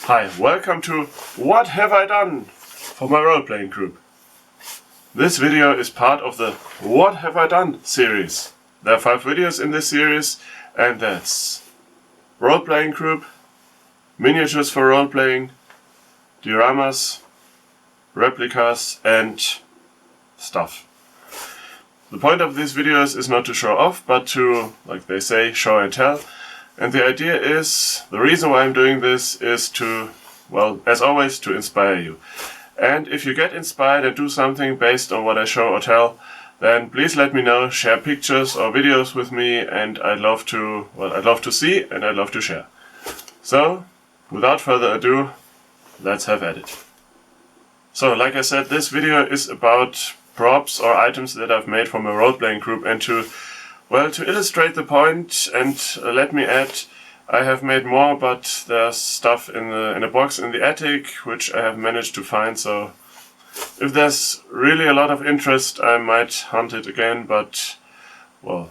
Hi, welcome to What Have I Done for my role-playing group. This video is part of the What Have I Done series. There are 5 videos in this series, and that's role-playing group, miniatures for role-playing, dioramas, replicas and stuff. The point of these videos is not to show off, but to, like they say, show and tell. And the idea is, the reason why I'm doing this is to, well, as always, to inspire you. And if you get inspired and do something based on what I show or tell, then please let me know, share pictures or videos with me, and I'd love to see and I'd love to share. So, without further ado, let's have at it. So, like I said, this video is about props or items that I've made from a role-playing group, and to illustrate the point, and let me add, I have made more, but there's stuff in a box in the attic which I have managed to find, so if there's really a lot of interest I might hunt it again, but well,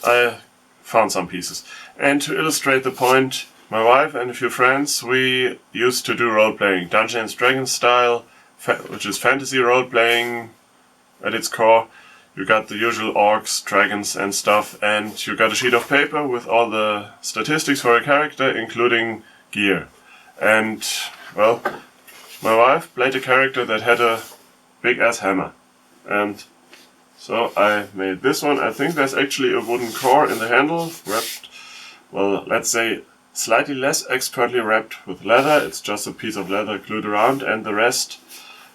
I found some pieces. And to illustrate the point, my wife and a few friends, we used to do role-playing, Dungeons & Dragons style, which is fantasy role-playing at its core. You got the usual orcs, dragons and stuff, and you got a sheet of paper with all the statistics for a character, including gear. And, well, my wife played a character that had a big-ass hammer. And so I made this one. I think there's actually a wooden core in the handle, wrapped, well, let's say slightly less expertly wrapped with leather. It's just a piece of leather glued around, and the rest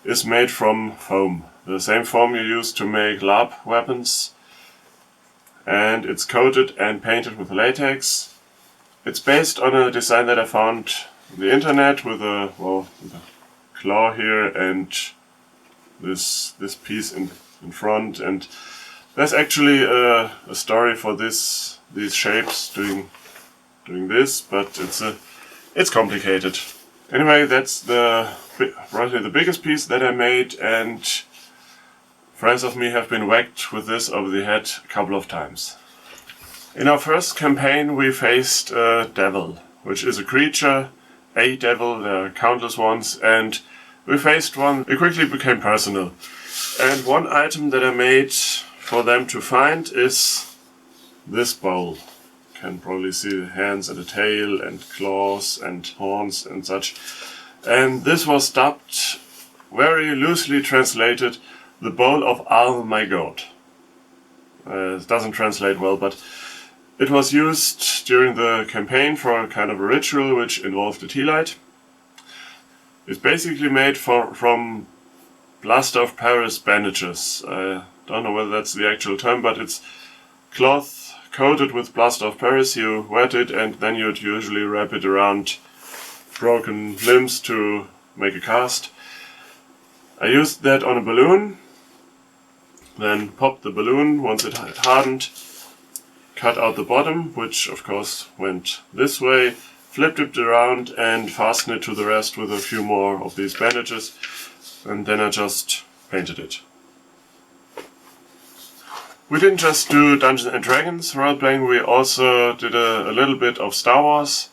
is made from foam. The same foam you use to make LARP weapons, and it's coated and painted with latex. It's based on a design that I found on the internet with a claw here and this piece in front, and there's actually a story for these shapes doing this, but it's complicated. Anyway, that's probably the biggest piece that I made, and friends of me have been whacked with this over the head a couple of times. In our first campaign we faced a devil, which is a creature, a devil, there are countless ones, and we faced one. It quickly became personal. And one item that I made for them to find is this bowl. You can probably see the hands and the tail and claws and horns and such. And this was dubbed, very loosely translated, the bowl of Al my god. It doesn't translate well, but it was used during the campaign for a kind of a ritual which involved a tea light. It's basically made from plaster of Paris bandages. I don't know whether that's the actual term, but it's cloth coated with plaster of Paris. You wet it and then you'd usually wrap it around broken limbs to make a cast. I used that on a balloon. Then popped the balloon once it had hardened, cut out the bottom, which of course went this way, flipped it around and fastened it to the rest with a few more of these bandages, and then I just painted it. We didn't just do Dungeons & Dragons role-playing, we also did a little bit of Star Wars,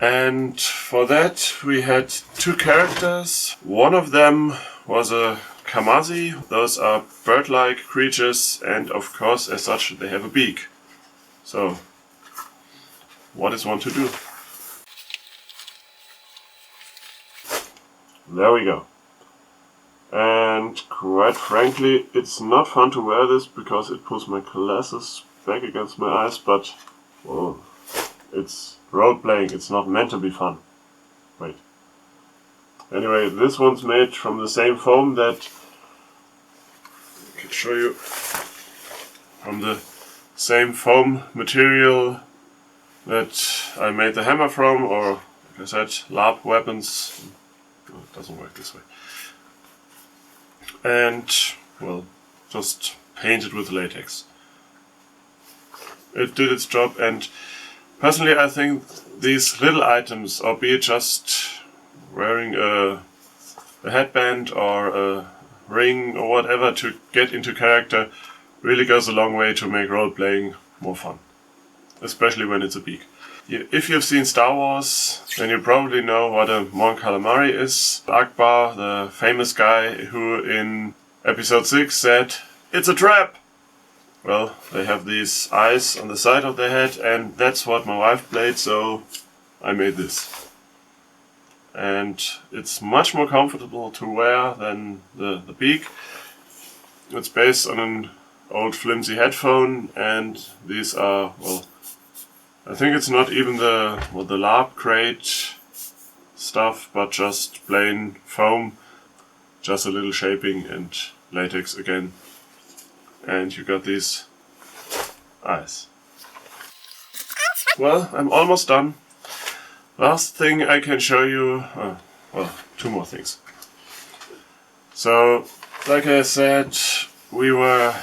and for that we had 2 characters. One of them was a Kamazi. Those are bird-like creatures, and of course as such they have a beak. So what is one to do? There we go. And quite frankly it's not fun to wear this because it pulls my glasses back against my eyes, but well, it's role-playing, it's not meant to be fun. Wait. Anyway, this one's made from the same foam that I can show you, from the same foam material that I made the hammer from, or like I said, LARP weapons. Oh, it doesn't work this way. And, well, just painted with latex. It did its job, and personally I think these little items, albeit just wearing a headband or a ring or whatever to get into character, really goes a long way to make role-playing more fun. Especially when it's a beak. If you've seen Star Wars, then you probably know what a Mon Calamari is. Akbar, the famous guy who in episode 6 said, "It's a trap!" Well, they have these eyes on the side of their head, and that's what my wife played, so I made this. And it's much more comfortable to wear than the beak. It's based on an old flimsy headphone, and these are, well, I think it's not even the LARP crate stuff, but just plain foam, just a little shaping and latex again. And you got these eyes. Well, I'm almost done. Last thing I can show you, well, two more things. So, like I said, we were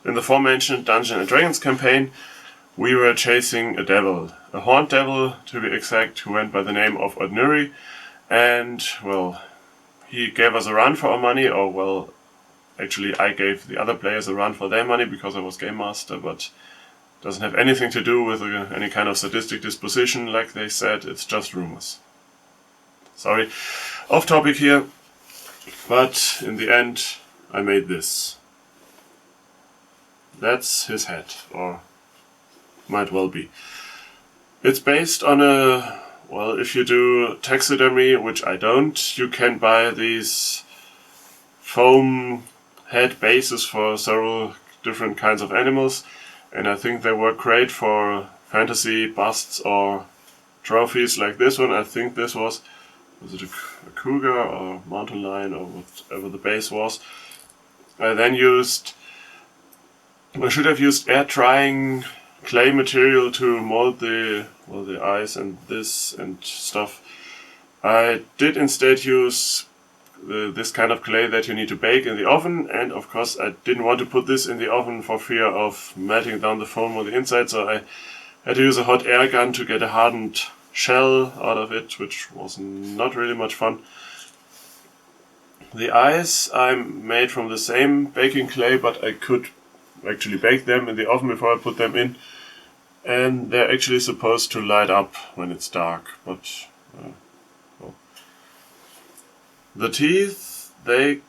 in the aforementioned Dungeons and Dragons campaign. We were chasing a devil, a horned devil to be exact, who went by the name of Odnuri, and, well, he gave us a run for our money, or, well, actually I gave the other players a run for their money because I was game master, but it doesn't have anything to do with any kind of sadistic disposition, like they said, it's just rumors. Sorry, off topic here, but in the end I made this. That's his head, or might well be. It's based on a, well, if you do taxidermy, which I don't, you can buy these foam head bases for several different kinds of animals, and I think they work great for fantasy busts or trophies like this one. I think this was it a cougar or mountain lion or whatever the base was. I then I should have used air drying clay material to mold the eyes and this and stuff. I did instead use this kind of clay that you need to bake in the oven, and of course I didn't want to put this in the oven for fear of melting down the foam on the inside, so I had to use a hot air gun to get a hardened shell out of it, which was not really much fun. The eyes I made from the same baking clay, but I could actually bake them in the oven before I put them in, and they're actually supposed to light up when it's dark, but well. The teeth, the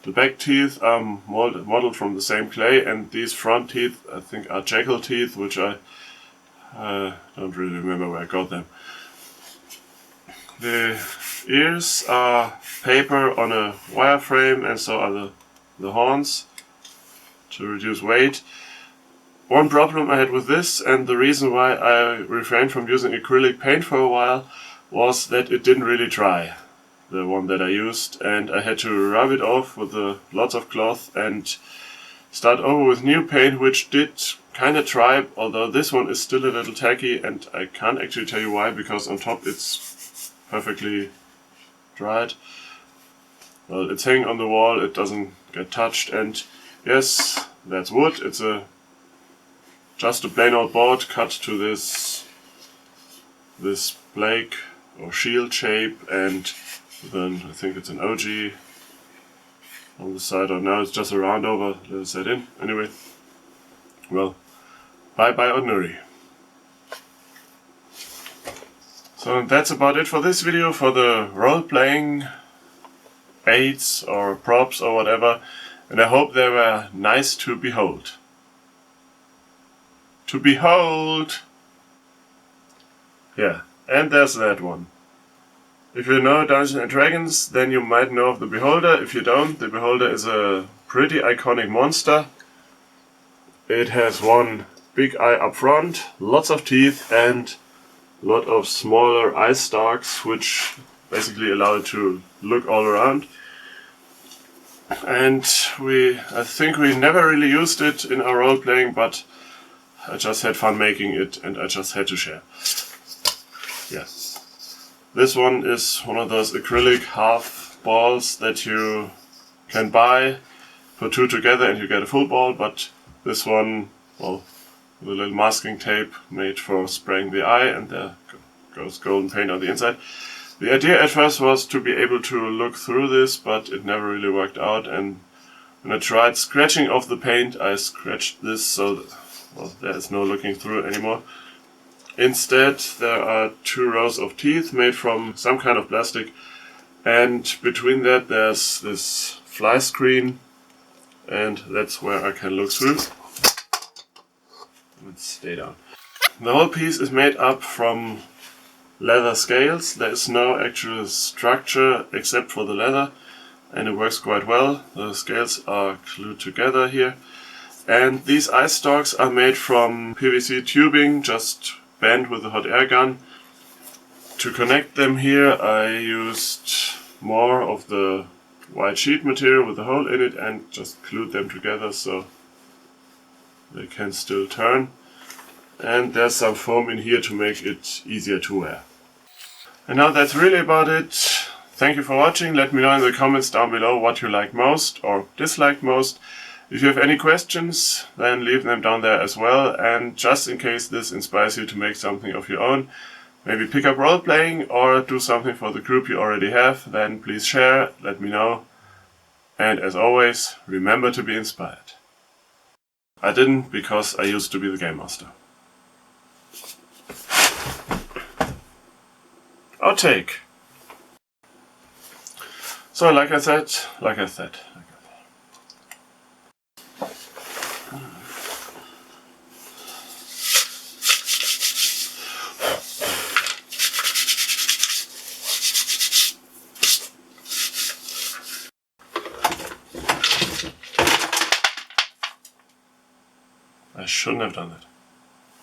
back teeth are modeled from the same clay, and these front teeth I think are jackal teeth, which I don't really remember where I got them. The ears are paper on a wireframe, and so are the horns to reduce weight. One problem I had with this, and the reason why I refrained from using acrylic paint for a while, was that it didn't really dry, the one that I used, and I had to rub it off with lots of cloth and start over with new paint, which did kind of dry, although this one is still a little tacky, and I can't actually tell you why, because on top it's perfectly dried. Well, it's hanging on the wall, it doesn't get touched, and yes, that's wood. It's just a plain old board cut to this blade or shield shape, and then I think it's an OG on the side, or now it's just a round over. Let's set in. Anyway, well, bye bye Odnuri. So that's about it for this video, for the role-playing aids or props or whatever, and I hope they were nice to behold. To behold! Yeah, and there's that one. If you know Dungeons and Dragons, then you might know of the Beholder. If you don't, the Beholder is a pretty iconic monster. It has one big eye up front, lots of teeth, and a lot of smaller eye stalks, which basically allow it to look all around. And I think we never really used it in our role playing, but I just had fun making it and I just had to share. Yeah. This one is one of those acrylic half balls that you can buy, put two together and you get a full ball, but this one, well, with a little masking tape made for spraying the eye, and there goes golden paint on the inside. The idea at first was to be able to look through this, but it never really worked out, and when I tried scratching off the paint, I scratched this so well, there is no looking through anymore. Instead, there are 2 rows of teeth made from some kind of plastic, and between that there's this fly screen, and that's where I can look through. Let's stay down. The whole piece is made up from leather scales. There is no actual structure except for the leather, and it works quite well. The scales are glued together here. And these eye stalks are made from PVC tubing, just bent with a hot air gun. To connect them here I used more of the white sheet material with a hole in it and just glued them together so they can still turn. And there's some foam in here to make it easier to wear. And now that's really about it. Thank you for watching. Let me know in the comments down below what you like most or dislike most. If you have any questions, then leave them down there as well. And just in case this inspires you to make something of your own, maybe pick up role-playing or do something for the group you already have, then please share, let me know. And as always, remember to be inspired. I didn't, because I used to be the Game Master. Outtake. So like I said. I shouldn't have done that.